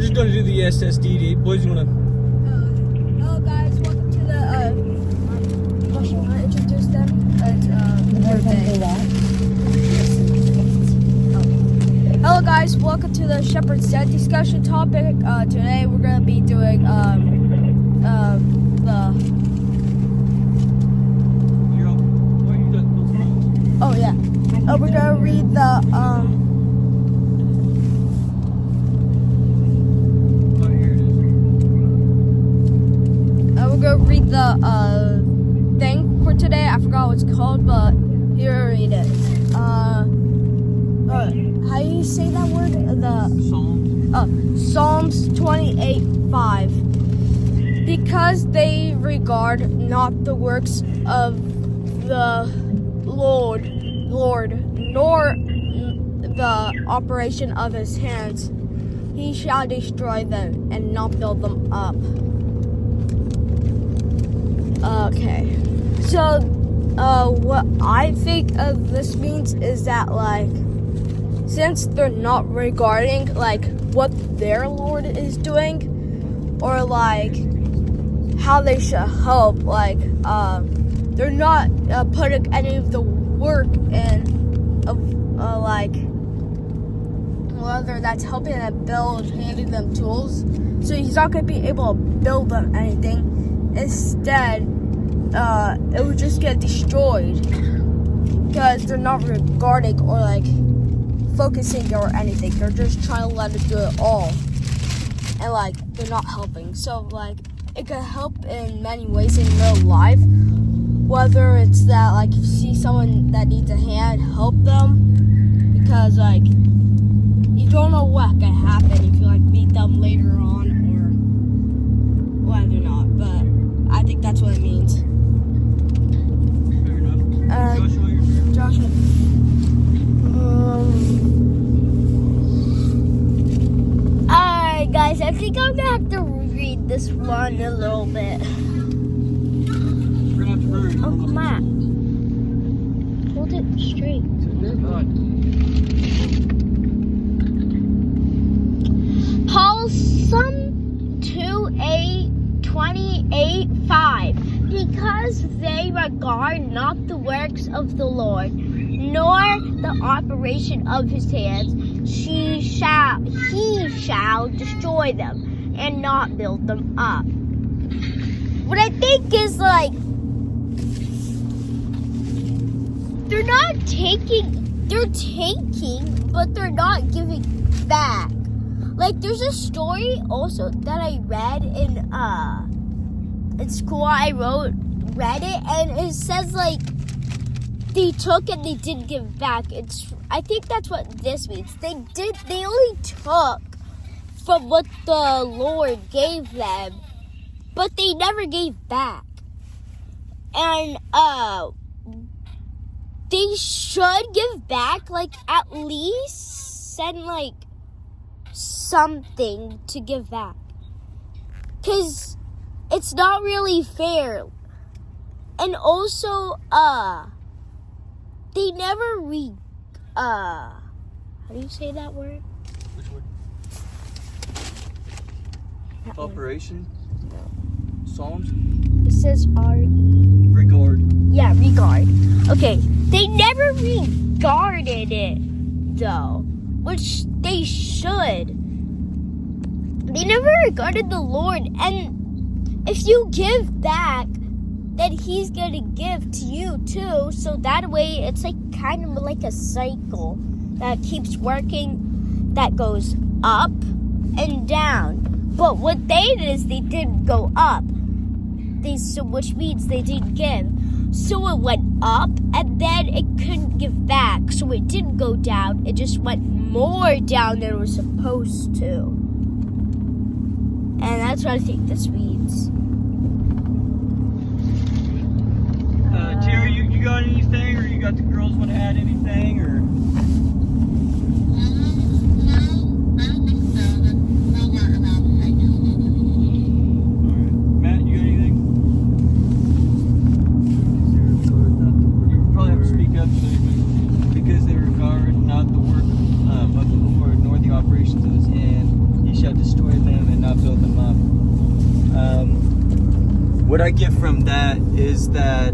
just going to do the SDD. Boys, you want to... Hello guys, welcome to the, Josh, you want to introduce them? It's, the birthday. Hello guys, welcome to the Shepards Den-Discussion topic. Today we're going to be doing, oh yeah. We're going to read the, we're going to read the thing for today. I forgot what it's called, but here, read it. How do you say that word? The Psalms 28:5. Because they regard not the works of the Lord, nor the operation of his hands, he shall destroy them and not build them up. Okay, so what I think of this means is that, like, since they're not regarding like what their Lord is doing, or like how they should help, like they're not putting any of the work in of like whether that's helping them build, handing them tools, so he's not going to be able to build them anything. Instead, it would just get destroyed because they're not regarding or like focusing or anything. They're just trying to let it do it all, and like they're not helping. So like it could help in many ways in real life, whether it's that like you see someone that needs a hand, help them, because like you don't know what can happen if you like meet them later on or whether or not, but I think that's what it means. Fair enough. Joshua. Alright guys, I think I'm gonna have to read this one a little bit. We're going to have to hurry. Uncle Matt, hold it straight. Psalm 28:5. Because they regard not the works of the Lord, nor the operation of his hands, he shall destroy them and not build them up. What I think is, like, they're taking, but they're not giving back. Like, there's a story also that I read in school. I read it, and it says, like, they took and they didn't give back. I think that's what this means. They only took from what the Lord gave them, but they never gave back. And they should give back, like, at least send like something to give back, because it's not really fair. And also they never how do you say that word? Which word? That Operation? No. Psalms? It says R-E. Regard. Yeah, regard. Okay, they never regarded it though, which they should. They never regarded the Lord, and if you give back, then he's going to give to you too. So that way it's like kind of like a cycle that keeps working, that goes up and down. But what they did is they didn't go up. Which means they didn't give. So it went up, and then it couldn't give back. So it didn't go down. It just went more down than it was supposed to. And that's what I think this means. Terry, you got anything, or you got the girls want to add anything, or? No, I don't think so. That's all we're allowed to say now. Alright. Matt, you got anything? You probably have to speak up, so because they regard not the work of the Lord, nor the operations of his hand, he shall destroy what I get from that is that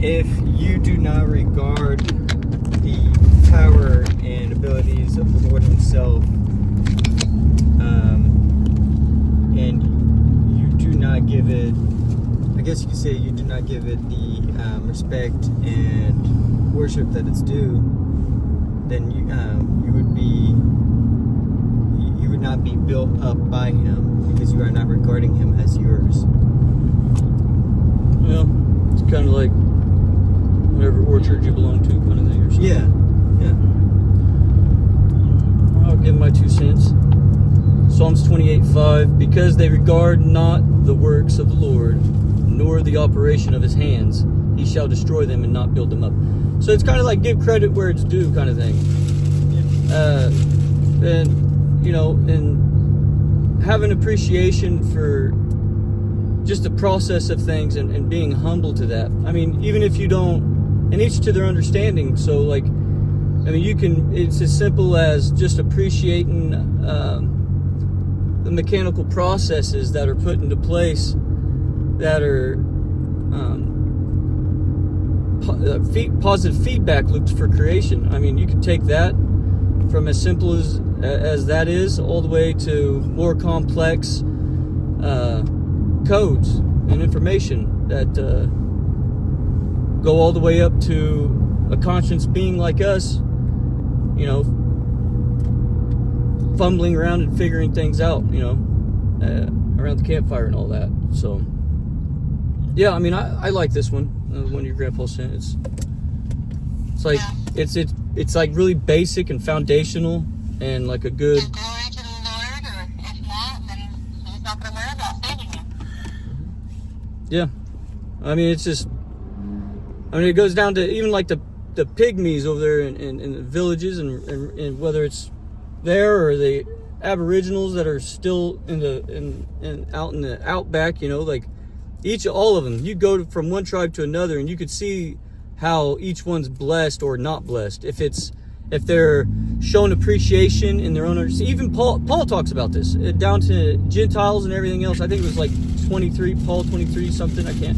if you do not regard the power and abilities of the Lord Himself, and you do not give it, I guess you could say, you do not give it the respect and worship that it's due, then you would not be built up by Him, because you are not regarding Him as yours. Well, it's kind of like whatever orchard you belong to, kind of thing, or something. Yeah, yeah. I'll give my 2 cents. Psalms 28:5, because they regard not the works of the Lord, nor the operation of His hands, He shall destroy them and not build them up. So it's kind of like give credit where it's due, kind of thing. And you know, and have an appreciation for just the process of things, and being humble to that. I mean, even if you don't, and each to their understanding. So like, I mean, you can, it's as simple as just appreciating the mechanical processes that are put into place that are positive feedback loops for creation. I mean, you can take that from as simple as that is, all the way to more complex codes and information that go all the way up to a conscious being like us, you know, fumbling around and figuring things out, you know, around the campfire and all that. So yeah, I mean, I like this one, one your grandpa sent. It's like it's like really basic and foundational, and like a good. Give glory to the Lord, or if not, then He's not going to worry about saving you. Yeah, I mean, it's just, I mean, it goes down to even like the pygmies over there in the villages, and whether it's there or the aboriginals that are still out in the outback, you know, like all of them, you go from one tribe to another and you could see how each one's blessed or not blessed. If they're showing appreciation in their own understanding. Even Paul talks about this, down to Gentiles and everything else. I think it was like 23, Paul 23 something, I can't,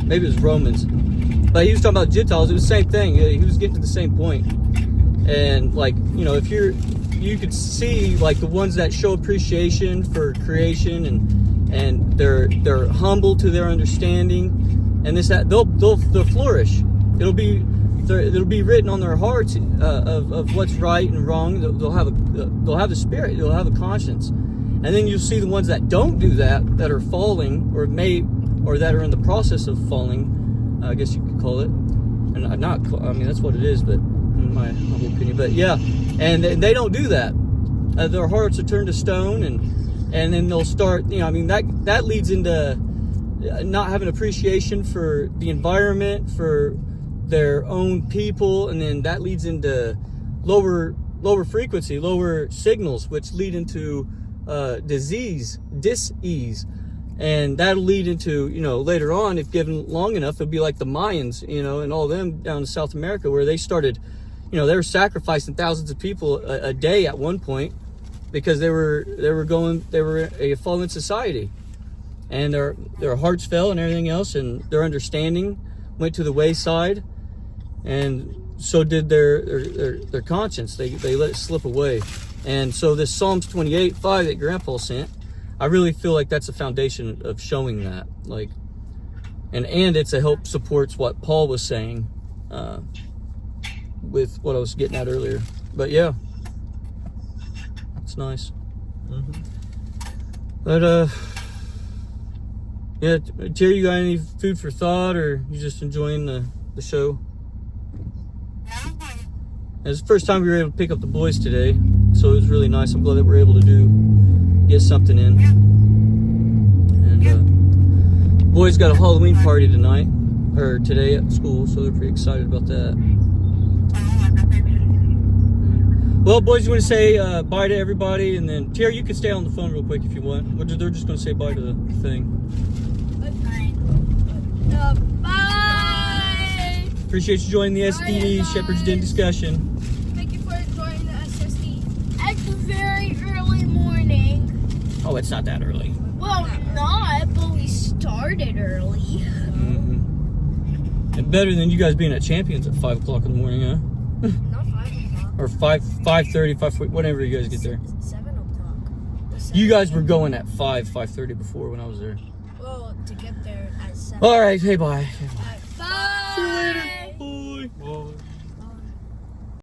maybe it was Romans, but he was talking about Gentiles. It was the same thing. He was getting to the same point. And like, you know, if you could see like the ones that show appreciation for creation, and they're humble to their understanding, and they'll flourish. It'll be written on their hearts of what's right and wrong. They'll have the spirit. They'll have a conscience. And then you'll see the ones that don't do that are falling, or that are in the process of falling, I guess you could call it. And I mean, that's what it is, but in my humble opinion. But yeah, and they don't do that. Their hearts are turned to stone, and then they'll start, you know, I mean, that leads into not having appreciation for the environment, for their own people, and then that leads into lower frequency, lower signals, which lead into dis-ease, and that'll lead into, you know, later on, if given long enough, it'll be like the Mayans, you know, and all them down in South America, where they started, you know, they were sacrificing thousands of people a day at one point, because they were a fallen society, and their hearts fell and everything else, and their understanding went to the wayside, and so did their conscience. They let it slip away. And so this Psalms 28:5 that Grandpa sent, I really feel like that's a foundation of showing that, like, and it help supports what Paul was saying with what I was getting at earlier. But yeah, it's nice. Mm-hmm. But yeah, Terry, you got any food for thought, or you just enjoying the show? It's the first time we were able to pick up the boys today, so it was really nice. I'm glad that we're able to get something in. And boys got a Halloween party today at school, so they're pretty excited about that. Well, boys, you want to say bye to everybody, and then Terry, you can stay on the phone real quick if you want. They're just going to say bye to the thing. Bye. Appreciate you joining the SDD Shepards Den-Discussion. Thank you for joining the SSD at the very early morning. Oh, it's not that early. not, but we started early. Mm-hmm. And better than you guys being at Champions at 5 o'clock in the morning, huh? Not 5 o'clock. Or 5:30, 5:40, whatever you guys get there. 7 o'clock. You guys were going at 5:30 before when I was there. Well, to get there at 7. All right, hey, bye. Bye. See you later. Bye. Bye.